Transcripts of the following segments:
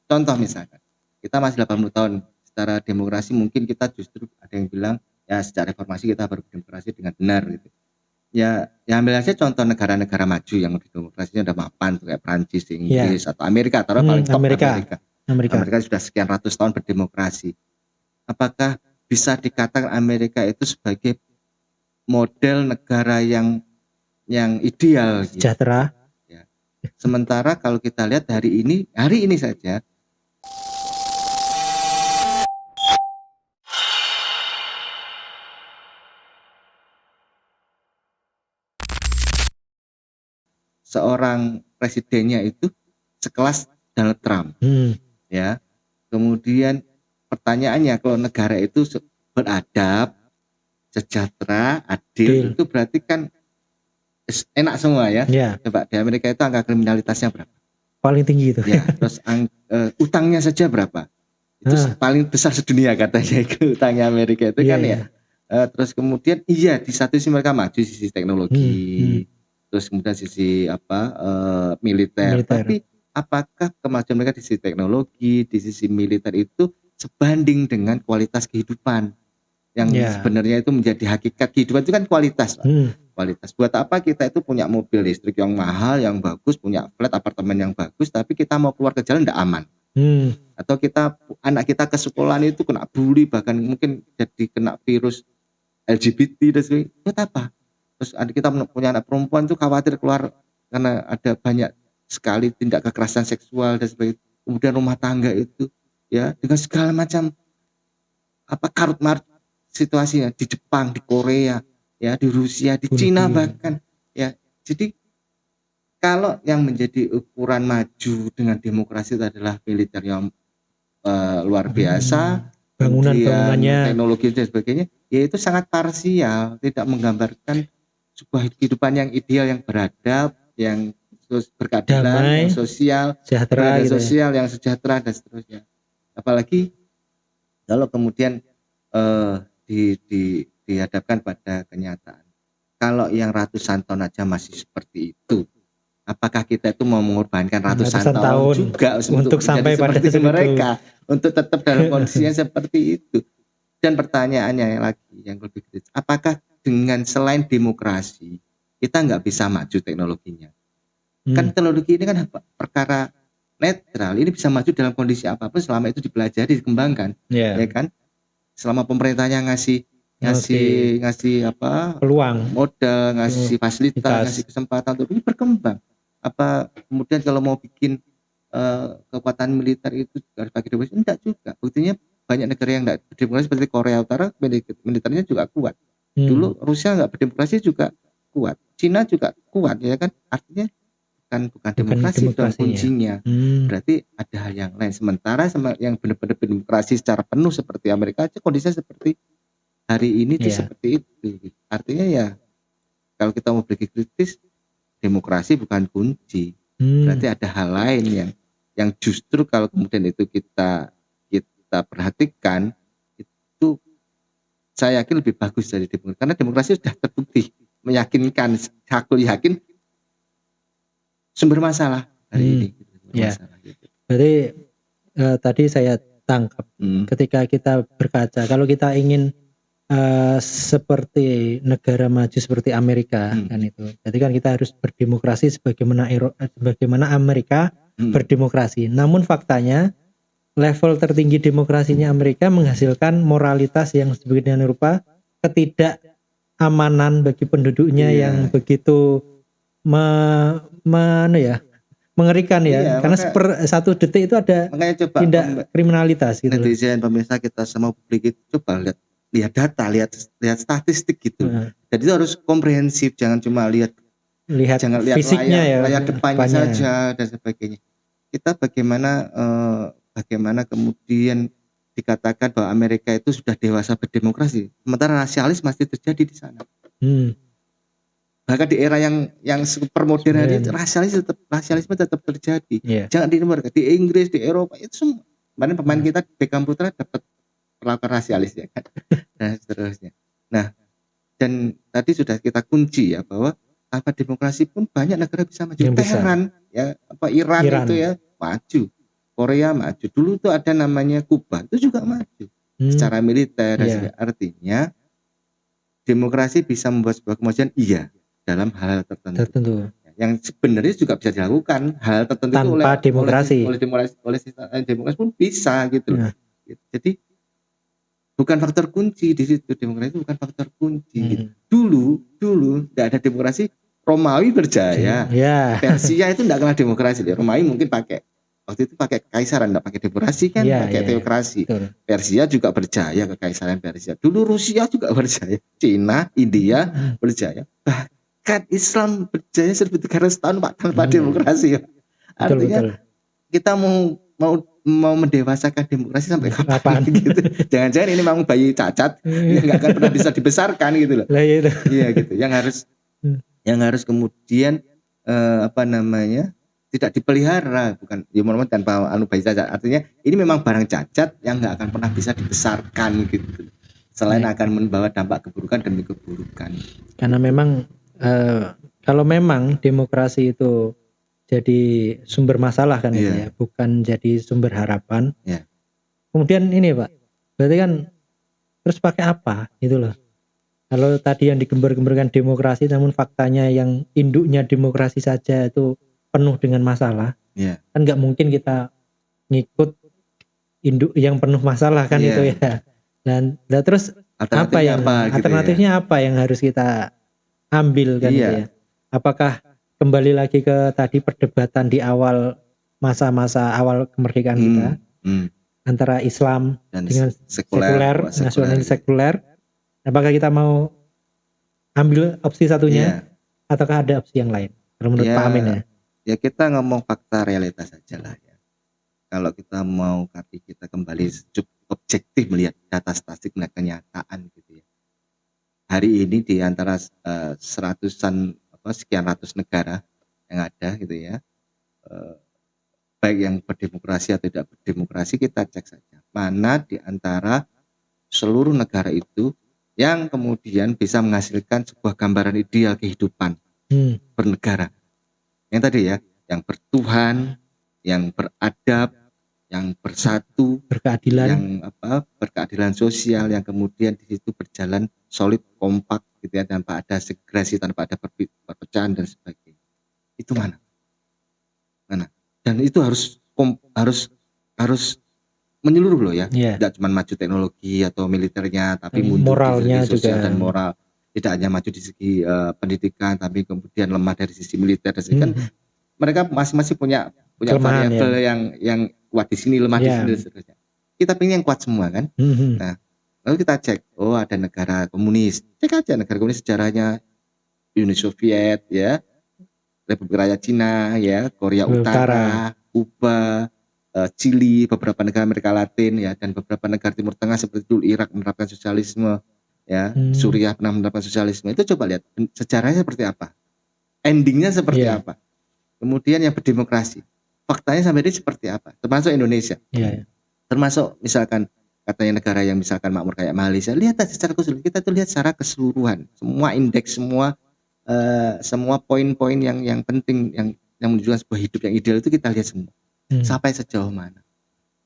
Contoh misalkan, kita masih 80 tahun secara demokrasi, mungkin kita justru ada yang bilang ya secara reformasi kita baru berdemokrasi dengan benar gitu. Ya ambil aja contoh negara-negara maju yang demokrasinya udah mapan tuh, kayak Prancis, Inggris, atau Amerika, taruh paling top Amerika. Amerika sudah sekian ratus tahun berdemokrasi. Apakah bisa dikatakan Amerika itu sebagai model negara yang ideal sejahtera? Ya. Sementara kalau kita lihat hari ini saja seorang presidennya itu sekelas Donald Trump. Ya. Kemudian pertanyaannya, kalau negara itu beradab, sejahtera, adil, itu berarti kan enak semua ya. Coba di Amerika itu angka kriminalitasnya berapa? Paling tinggi itu. Ya, terus utangnya saja berapa? Itu paling besar sedunia katanya, itu utangnya Amerika itu kan ya. Terus kemudian di satu sisi mereka maju sisi teknologi, terus kemudian sisi militer. Tapi apakah kemajuan mereka di sisi teknologi, di sisi militer itu sebanding dengan kualitas kehidupan yang sebenarnya itu menjadi hakikat kehidupan itu kan kualitas, Pak. Kualitas. Buat apa kita itu punya mobil listrik yang mahal, yang bagus, punya flat apartemen yang bagus, tapi kita mau keluar ke jalan tidak aman. Atau anak kita ke sekolah itu kena bully, bahkan mungkin jadi kena virus LGBT dan sebagainya. Buat apa? Terus kita punya anak perempuan itu khawatir keluar karena ada banyak sekali tindak kekerasan seksual dan sebagainya. Kemudian rumah tangga itu ya dengan segala macam karut-marut situasinya di Jepang, di Korea, ya di Rusia, di Cina bahkan ya. Jadi kalau yang menjadi ukuran maju dengan demokrasi itu adalah militer yang luar biasa, bangunannya, teknologi dan sebagainya, ya itu sangat parsial, tidak menggambarkan sebuah kehidupan yang ideal, yang beradab, yang berkeadilan, yang sosial, sejahtera, sosial, yang sejahtera dan seterusnya. Apalagi kalau kemudian dihadapkan pada kenyataan. Kalau yang ratusan tahun aja masih seperti itu, apakah kita itu mau mengorbankan ratusan tahun juga untuk sampai pada mereka, untuk tetap dalam kondisi yang seperti itu? Dan pertanyaannya yang lebih kritis, apakah dengan selain demokrasi kita nggak bisa maju teknologinya? Kan teknologi ini kan perkara netral, ini bisa maju dalam kondisi apapun selama itu dipelajari, dikembangkan, ya kan? Selama pemerintahnya ngasih peluang, modal, ngasih fasilitas, ngasih kesempatan untuk ini berkembang. Apa kemudian kalau mau bikin kekuatan militer itu harus pakai demokrasi? Enggak juga. Buktinya banyak negara yang enggak berdemokrasi seperti Korea Utara, militernya juga kuat. Dulu Rusia enggak berdemokrasi juga kuat. Cina juga kuat, ya kan? Artinya bukan demokrasi dong kuncinya. Berarti ada hal yang lain. Sementara yang benar-benar demokrasi secara penuh seperti Amerika aja kondisinya seperti hari ini itu seperti itu. Artinya ya kalau kita mau berpikir kritis, demokrasi bukan kunci. Berarti ada hal lain yang justru kalau kemudian itu kita perhatikan, itu saya yakin lebih bagus dari demokrasi. Karena demokrasi sudah terbukti meyakinkan, aku yakin sumber masalah hari ini. Masalah, gitu. Berarti tadi saya tangkap ketika kita berkaca, kalau kita ingin seperti negara maju seperti Amerika kan itu, jadi kan kita harus berdemokrasi sebagaimana Amerika berdemokrasi. Namun faktanya level tertinggi demokrasinya Amerika menghasilkan moralitas yang sedemikian rupa ketidakamanan bagi penduduknya yang begitu mengerikan ya, karena satu detik itu ada tindak kriminalitas gitu. Netizen, pemirsa kita semua publik itu coba lihat data, lihat statistik gitu. Jadi itu harus komprehensif, jangan cuma lihat fisiknya layar depannya saja dan sebagainya. Kita bagaimana kemudian dikatakan bahwa Amerika itu sudah dewasa berdemokrasi, sementara rasialis masih terjadi di sana. Bahkan di era yang super modern hari ini rasialisme tetap terjadi. Jangan di Amerika, di Inggris, di Eropa itu semua. Kemarin pemain kita Beckham Putra dapat perlakuan rasialis ya kan. Dan seterusnya. Nah, dan tadi sudah kita kunci ya bahwa tanpa demokrasi pun banyak negara bisa maju. Teheran ya, Iran itu ya maju. Korea maju. Dulu tuh ada namanya Kuba, itu juga maju secara militer. Artinya demokrasi bisa membuat sebuah kemajuan, iya, dalam hal tertentu. Yang sebenarnya juga bisa dilakukan hal tertentu tanpa itu demokrasi. oleh demokrasi pun bisa gitu loh. Jadi bukan faktor kunci di situ, demokrasi itu bukan faktor kunci. Gitu. Dulu tidak ada demokrasi, Romawi berjaya. Persia itu tidak kenal demokrasi. Romawi mungkin waktu itu pakai kekaisaran, tidak pakai demokrasi kan, pakai teokrasi. Persia juga berjaya, kekaisaran Persia. Dulu Rusia juga berjaya, Cina, India berjaya. Bahkan Islam berjaya 1300 tahun Pak tanpa demokrasi. Artinya kita mau mendewasakan demokrasi sampai kapan gitu. Jangan-jangan ini memang bayi cacat yang nggak akan pernah bisa dibesarkan gitu loh. Iya gitu. Yang harus kemudian tidak dipelihara, bukan ya mohon tanpa bayi cacat. Artinya ini memang barang cacat yang nggak akan pernah bisa dibesarkan gitu. Selain akan membawa dampak keburukan demi keburukan. Karena memang kalau memang demokrasi itu jadi sumber masalah kan itu ya, bukan jadi sumber harapan. Kemudian ini Pak, berarti kan terus pakai apa gitu loh. Kalau tadi yang digembar-gemborkan demokrasi, namun faktanya yang induknya demokrasi saja itu penuh dengan masalah, kan nggak mungkin kita ngikut induk yang penuh masalah kan itu ya. Dan terus alternatifnya apa yang harus kita ambil kan gitu ya? Apakah kembali lagi ke tadi perdebatan di awal masa-masa awal kemerdekaan kita antara Islam dan dengan sekuler, nasionalis sekuler. Apakah kita mau ambil opsi satunya ataukah ada opsi yang lain? Kalau menurut Pak Amin ya kita ngomong fakta realitas saja lah ya. Kalau kita mau kita kembali cukup objektif melihat data statistik, melihat kenyataan gitu ya. Hari ini di antara sekian ratus negara yang ada gitu ya, baik yang berdemokrasi atau tidak berdemokrasi, kita cek saja mana di antara seluruh negara itu yang kemudian bisa menghasilkan sebuah gambaran ideal kehidupan bernegara. Yang tadi ya, yang bertuhan, yang beradab, yang bersatu, berkeadilan, yang berkeadilan sosial, yang kemudian di situ berjalan solid, kompak gitu ya, tanpa ada segresi, tanpa ada perpecahan dan sebagainya. Itu mana? Dan itu harus menyeluruh loh ya. Tidak cuma maju teknologi atau militernya, tapi mundur moralnya di segi sosial juga. Dan moral. Tidak hanya maju di segi pendidikan, tapi kemudian lemah dari sisi militer. Kan mereka masing-masing punya variabel yang kuat di sini, lemah di sini dan seterusnya. Kita pengen yang kuat semua kan. Nah, lalu kita cek, ada negara komunis. Cek aja negara komunis sejarahnya, Uni Soviet ya, Republik Rakyat Cina ya, Korea Utara, Kuba, Chili, beberapa negara Amerika Latin ya, dan beberapa negara Timur Tengah seperti dulu Irak menerapkan sosialisme ya, Suriah pernah menerapkan sosialisme. Itu coba lihat sejarahnya seperti apa, endingnya seperti apa, kemudian yang berdemokrasi faktanya sampai ini seperti apa, termasuk Indonesia, termasuk misalkan katanya negara yang misalkan makmur kayak Malaysia. Lihat aja secara keseluruhan, kita tuh lihat secara keseluruhan semua indeks, semua poin-poin yang penting yang menunjukkan sebuah hidup yang ideal itu kita lihat semua sampai sejauh mana.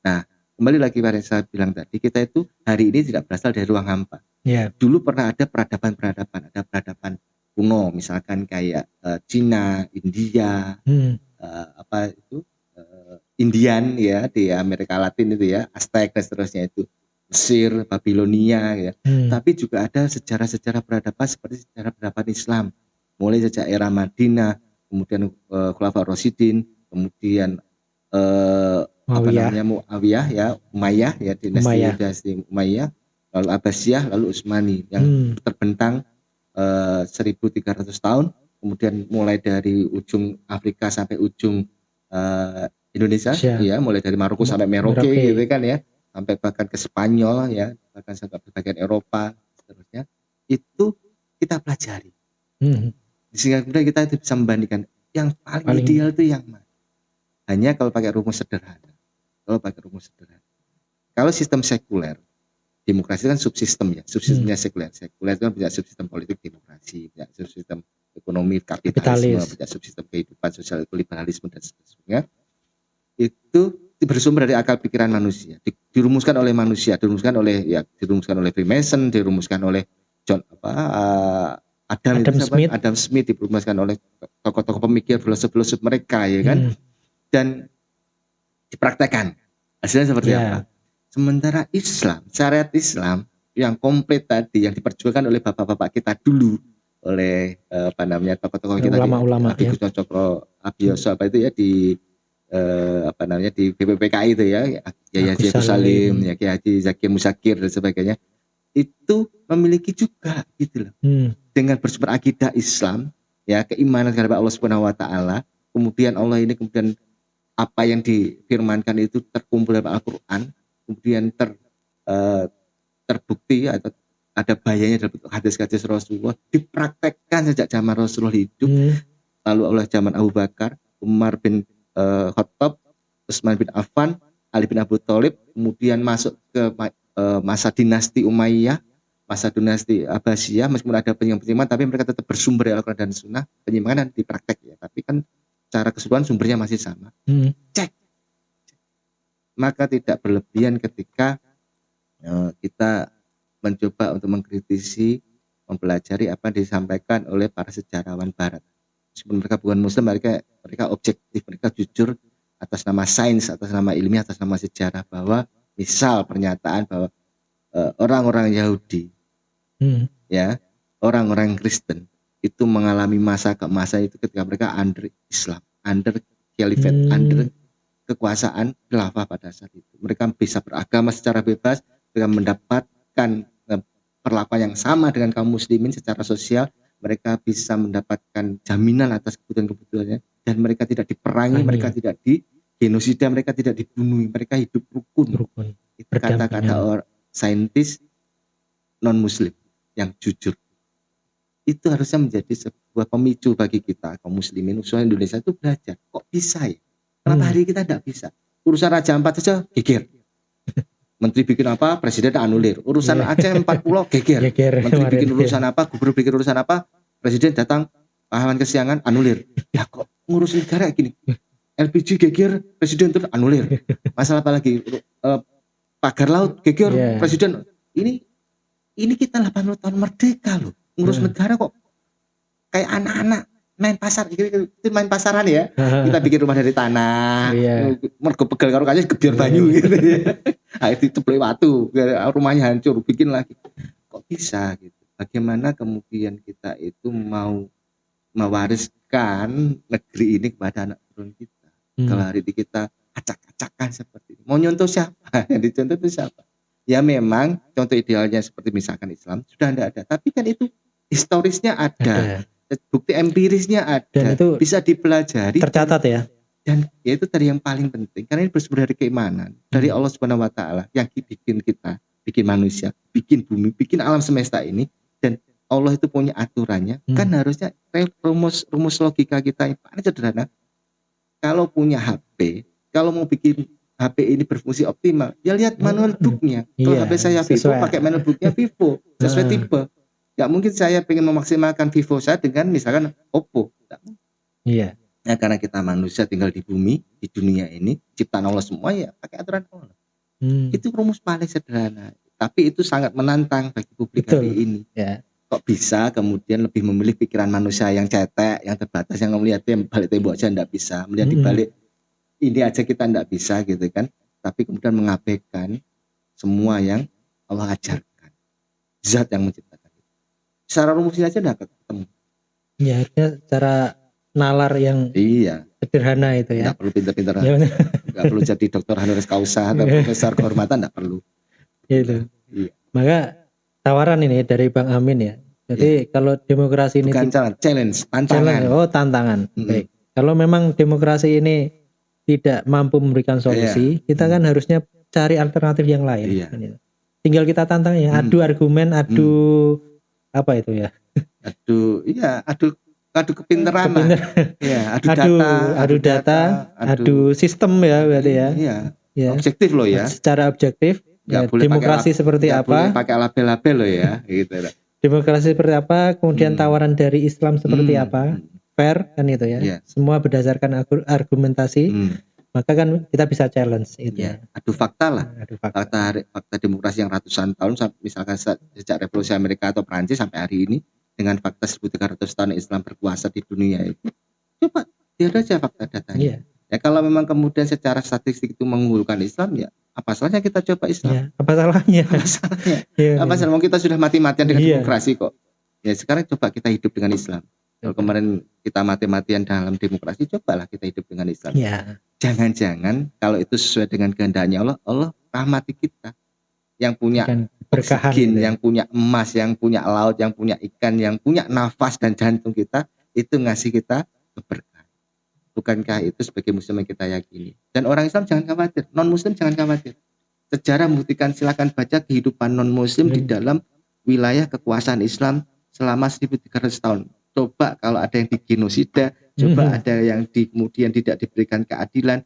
Nah, kembali lagi pada yang saya bilang tadi, kita itu hari ini tidak berasal dari ruang hampa. Dulu pernah ada peradaban, ada peradaban kuno, misalkan kayak Cina, India, Indian ya di Amerika Latin itu ya, Aztec dan seterusnya itu, Mesir, Babilonia ya. Tapi juga ada sejarah-sejarah peradaban seperti sejarah peradaban Islam, mulai sejak era Madinah, kemudian Khulafaur Rasyidin, kemudian Muawiyah ya, Umayyah ya, dinasti Umayyah, lalu Abbasiyah, lalu Utsmani yang terbentang 1300 tahun, kemudian mulai dari ujung Afrika sampai ujung Indonesia ya, mulai dari Maroko sampai Merauke gitu kan ya, sampai bahkan ke Spanyol ya, bahkan sampai bagian Eropa seterusnya, itu kita pelajari. Sehingga kemudian kita itu bisa membandingkan yang paling ideal itu yang mana. Hanya kalau pakai rumus sederhana. Kalau sistem sekuler, demokrasi kan subsistem ya, subsistemnya sekuler. Sekuler itu kan punya subsistem politik demokrasi, punya subsistem ekonomi kapitalisme, punya subsistem kehidupan sosial liberalisme dan sebagainya. Itu bersumber dari akal pikiran manusia, dirumuskan oleh manusia, dirumuskan oleh Freemason, dirumuskan oleh Adam Smith, dirumuskan oleh tokoh-tokoh pemikir, filosof-filosof mereka, ya kan, dan dipraktekkan. Hasilnya seperti apa? Sementara Islam, syariat Islam yang komplit tadi, yang diperjuangkan oleh bapak-bapak kita dulu, oleh tokoh-tokoh kita, ulama-ulama, di Gus Cokro Abioso di BPPKI itu ya, Yahya Salim, ya Kiai Haji Zakir Musakir dan sebagainya, itu memiliki juga gitu loh. Dengan bersumber akidah Islam, ya, keimanan kepada Allah Subhanahu wa taala, kemudian Allah ini kemudian apa yang difirmankan itu terkumpul dalam Al-Qur'an, kemudian terbukti atau ada bayanya dalam bentuk hadis-hadis Rasulullah, dipraktekkan sejak zaman Rasulullah hidup, lalu oleh zaman Abu Bakar, Umar bin Khattab, Utsman bin Affan, Ali bin Abi Thalib, kemudian masuk ke masa dinasti Umayyah, masa dinasti Abbasiyah, meskipun ada penyimpangan, tapi mereka tetap bersumber dari Al-Quran dan Sunnah, penyimpangan dan dipraktek ya, tapi kan secara keseluruhan sumbernya masih sama. Cek. Maka tidak berlebihan ketika kita mencoba untuk mengkritisi, mempelajari apa yang disampaikan oleh para sejarawan Barat. Meskipun mereka bukan Muslim, mereka objektif, mereka jujur atas nama sains, atas nama ilmiah, atas nama sejarah, bahwa misal pernyataan bahwa orang-orang Yahudi, ya, orang-orang Kristen itu mengalami masa ke masa itu ketika mereka under Islam, under Khalifat, under kekuasaan khilafah pada saat itu. Mereka bisa beragama secara bebas, mereka mendapatkan perlakuan yang sama dengan kaum muslimin secara sosial, mereka bisa mendapatkan jaminan atas kebutuhan-kebutuhannya, dan mereka tidak diperangi, mereka tidak digenosida, mereka tidak dibunuh, mereka hidup rukun. Itu kata-kata orang saintis non muslim yang jujur. Itu harusnya menjadi sebuah pemicu bagi kita kaum muslimin, khususnya Indonesia, itu belajar. Kok bisa ya? Kenapa hari kita tidak bisa? Urusan Raja Ampat saja geger. Menteri bikin apa, presiden anulir. Urusan Aceh 40 geger. Menteri bikin urusan apa, gubernur bikin urusan apa, presiden datang pahlawan kesiangan anulir. Ya kok ngurus negara gini? LPG geger, presiden terus anulir. Masalah apa lagi? Pagar laut geger, presiden. Ini kita 80 tahun merdeka loh. Ngurus negara kok kayak anak-anak main pasar, itu main pasaran ya. Kita bikin rumah dari tanah, mergo pegel karo kayu gebiar banyu gitu ya. Air diteploi watu, rumahnya hancur, bikin lagi. Kok bisa gitu? Bagaimana kemudian kita itu mau mewariskan negeri ini kepada anak turun kita? Kalau hari ini kita acak-acakan seperti ini, mau nyontoh siapa? Yang dicontoh itu siapa? Ya memang contoh idealnya seperti misalkan Islam sudah ada, tapi kan itu historisnya ada. Bukti empirisnya ada, dan itu bisa dipelajari, tercatat ya. Dan ya itu tadi yang paling penting, karena ini bersumber dari keimanan dari Allah Subhanahu wa taala yang bikin kita, bikin manusia, bikin bumi, bikin alam semesta ini, dan Allah itu punya aturannya. Kan harusnya rumus logika kita yang paling sederhana. Kalau punya HP, kalau mau bikin HP ini berfungsi optimal, ya lihat manual booknya. Kalau HP saya Vivo, pakai manual booknya Vivo sesuai tipe. Gak mungkin saya pengen memaksimalkan Vivo saya dengan misalkan Oppo. Iya. Nah, karena kita manusia tinggal di bumi, di dunia ini, ciptaan Allah semua, ya pakai aturan Allah. Itu rumus paling sederhana. Tapi itu sangat menantang bagi publik hari ini. Kok bisa kemudian lebih memilih pikiran manusia yang cetek, yang terbatas, yang melihat balik tembok aja enggak bisa, melihat di balik ini aja kita enggak bisa gitu kan. Tapi kemudian mengabaikan semua yang Allah ajarkan. Zat yang menciptakan. Secara rumusnya aja enggak ketemu. Ya, cara nalar yang sederhana itu ya. Enggak perlu pintar-pintar. Enggak perlu jadi dokter honoris causa atau profesor kehormatan, enggak perlu. Itu. Iya. Maka tawaran ini dari Bang Amin ya. Jadi kalau demokrasi ini bukan challenge, tantangan. Tantangan. Baik. Kalau memang demokrasi ini tidak mampu memberikan solusi, kita kan harusnya cari alternatif yang lain. Tinggal kita tantang ya, adu argumen, apa itu ya? Adu kepintaran lah. Ya, adu data, adu sistem ya berarti ya. Iya. Objektif loh ya. Secara objektif. Ya, demokrasi seperti apa? Pakai label-label loh ya, gitu. Demokrasi seperti apa? Kemudian tawaran dari Islam seperti apa? Fair kan itu ya. Semua berdasarkan argumentasi. maka kan kita bisa challenge itu. Ya, adu fakta lah. Adu fakta. Fakta demokrasi yang ratusan tahun, misalkan sejak revolusi Amerika atau Perancis sampai hari ini, dengan fakta 1300 tahun Islam berkuasa di dunia itu. Coba lihat aja fakta datanya. Iya. Ya kalau memang kemudian secara statistik itu mengunggulkan Islam, ya apa salahnya kita coba Islam? Ya, apa salahnya? Apa salahnya? Iya, Apa salahnya? Kita sudah mati-matian dengan Iya. demokrasi kok. Ya sekarang coba kita hidup dengan Islam. Kalau kemarin kita mati-matian dalam demokrasi, cobalah kita hidup dengan Islam. Iya. Jangan-jangan kalau itu sesuai dengan kehendaknya Allah, Allah rahmati kita. Yang punya Kan berkahan oksigen, gitu. yang punya emas, yang punya laut, yang punya ikan, yang punya nafas dan jantung kita, itu ngasih kita keberkahan. Bukankah itu sebagai muslim yang kita yakini? Dan orang Islam jangan khawatir, non muslim jangan khawatir. Sejarah membuktikan, silakan baca kehidupan non muslim di dalam wilayah kekuasaan Islam selama 1300 tahun. Coba kalau ada yang digenosida, coba ada yang kemudian tidak diberikan keadilan,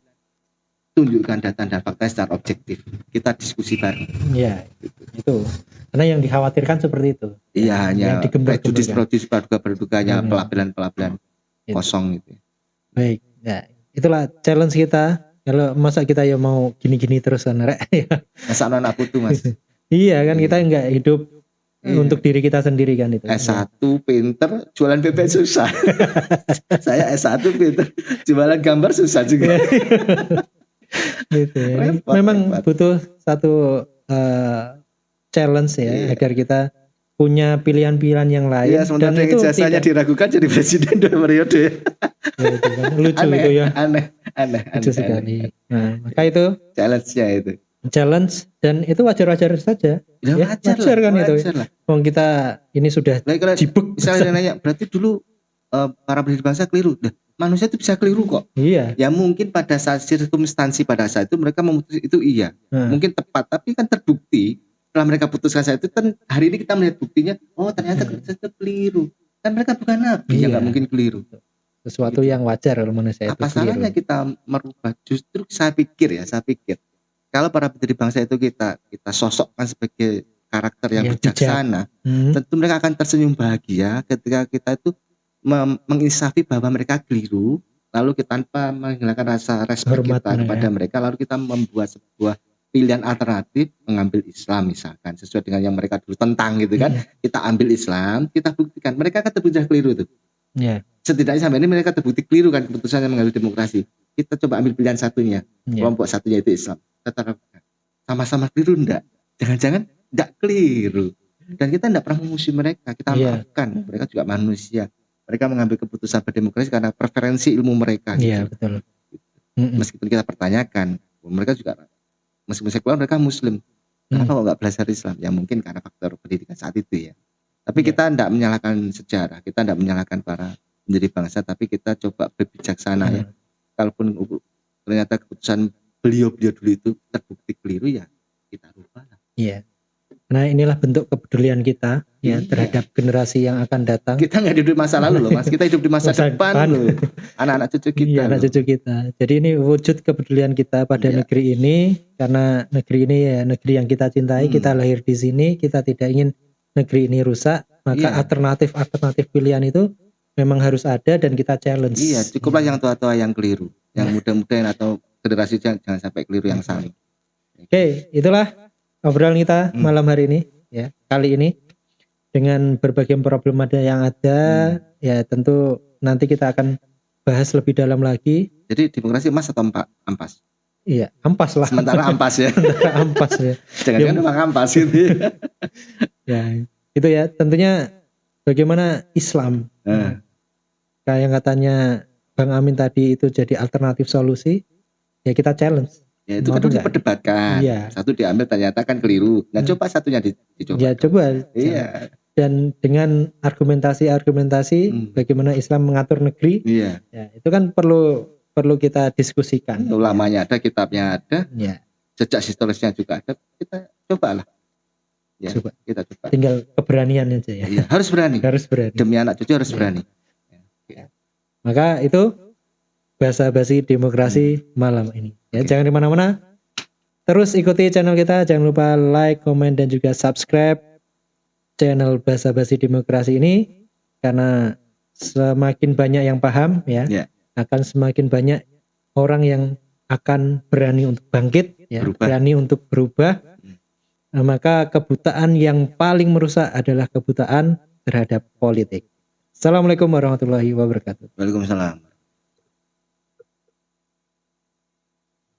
tunjukkan data dan fakta secara objektif. Kita diskusi bareng. Iya, itu. Karena yang dikhawatirkan seperti itu. Iya, hanya prejudis berduganya Hmm. pelabelan Gitu. kosong gitu. Baik, ya itulah challenge kita. Kalau masa kita ya mau gini-gini terus kan, Rek? Masa anak putu Mas. Iya kan, kita nggak hidup Iya. untuk diri kita sendiri kan itu. S1 pinter, jualan bebek susah. Saya S1 pinter, jualan gambar susah juga. Gitu ya. Repot, Memang repot. butuh satu challenge ya, Iya. agar kita punya pilihan-pilihan yang lain. Iya, sementara dan itu ijazahnya tidak, diragukan jadi presiden 2 periode. ya, itu kan lucu Aneh, itu ya, aneh. lucu sekali. Nah, maka itu Challenge-nya itu. challenge, dan itu wajar-wajar saja. Ya, wajar kan itu. wajar lah. Wong kita ini sudah Nah, kalau jibuk. misalnya nanya, berarti dulu para pendiri bangsa keliru. Nah, manusia itu bisa keliru kok. Iya. Ya mungkin pada saat sirkumstansi pada saat itu mereka memutus itu iya. Nah, Mungkin tepat, tapi kan terbukti setelah mereka putuskan saat itu kan hari ini kita melihat buktinya, oh ternyata itu keliru. Kan mereka bukan nabi, ya Iya. nggak mungkin keliru. sesuatu yang wajar kalau manusia itu Apa salahnya keliru. kita merubah? Justru saya pikir kalau para pendiri bangsa itu kita sosokkan sebagai karakter yang Yang bijaksana, tentu mereka akan tersenyum bahagia ketika kita itu menginsafi bahwa mereka keliru, lalu kita tanpa menghilangkan rasa respect Hormat kita kepada mereka, lalu kita membuat sebuah pilihan alternatif, mengambil Islam misalkan sesuai dengan yang mereka dulu tentang gitu kan. Kita ambil Islam, kita buktikan mereka kan terbukti keliru tuh. Iya. Setidaknya sampai ini mereka terbukti keliru kan keputusannya mengambil demokrasi. Kita coba ambil pilihan satunya, Iya. kelompok satunya itu Islam. Kita lakukan. Sama-sama keliru enggak? Jangan-jangan enggak keliru. Dan kita enggak pernah memusuhi mereka, kita Iya. maafkan. Mereka juga manusia. Mereka mengambil keputusan berdemokrasi karena preferensi ilmu mereka. Iya, Gitu. betul. Meskipun kita pertanyakan, mereka juga meskipun sekuler mereka Muslim. Kenapa kok enggak belajar Islam? Ya mungkin karena faktor pendidikan saat itu ya. Tapi Iya. kita enggak menyalahkan sejarah, kita enggak menyalahkan para pendiri bangsa, tapi kita coba berbijaksana ya. Kalaupun ternyata keputusan beliau dulu itu terbukti keliru, ya kita rubah lah. Iya. Nah, inilah bentuk kepedulian kita ya Iya. terhadap generasi yang akan datang. Kita nggak hidup di masa lalu loh Mas, kita hidup di masa Masa depan depan. loh. Anak-anak cucu kita. Iya, anak loh. cucu kita. Jadi ini wujud kepedulian kita pada Iya. negeri ini, karena negeri ini ya negeri yang kita cintai, kita lahir di sini, kita tidak ingin negeri ini rusak, maka Iya. alternatif pilihan itu memang harus ada dan kita challenge. Iya, cukuplah yang tua-tua yang keliru, yang muda-muda atau generasi jangan sampai keliru yang sama. Oke, itulah obrolan kita malam hari ini ya. Kali ini dengan berbagai problematika yang ada, ya tentu nanti kita akan bahas lebih dalam lagi. Jadi demokrasi emas atau ampas? Iya, ampas lah. Sementara ampas ya. Ampas ya. Jangan-jangan memang ampas gitu. Ya, itu ya tentunya bagaimana Islam. Kayak yang katanya Bang Amin tadi itu jadi alternatif solusi, ya kita challenge. Ya itu Mau kan enggak? diperdebatkan. Iya. Satu diambil ternyata kan keliru. Nah coba satunya dicoba. Ya coba. Iya. Dan dengan argumentasi bagaimana Islam mengatur negeri, Iya. ya itu kan perlu kita diskusikan. Ulamanya ada, kitabnya ada, Ya, jejak historisnya juga ada. Kita cobalah. Ya, coba. kita coba. Tinggal keberanian aja ya. Iya, harus berani. Harus berani. Demi anak cucu harus Iya. berani. Maka itu basa-basi demokrasi malam ini. Ya, Oke. jangan di mana-mana. Terus ikuti channel kita, jangan lupa like, komen dan juga subscribe channel basa-basi demokrasi ini, karena semakin banyak yang paham ya, Ya. akan semakin banyak orang yang akan berani untuk bangkit, ya, berani untuk berubah, maka kebutaan yang paling merusak adalah kebutaan terhadap politik. Assalamualaikum warahmatullahi wabarakatuh. Waalaikumsalam.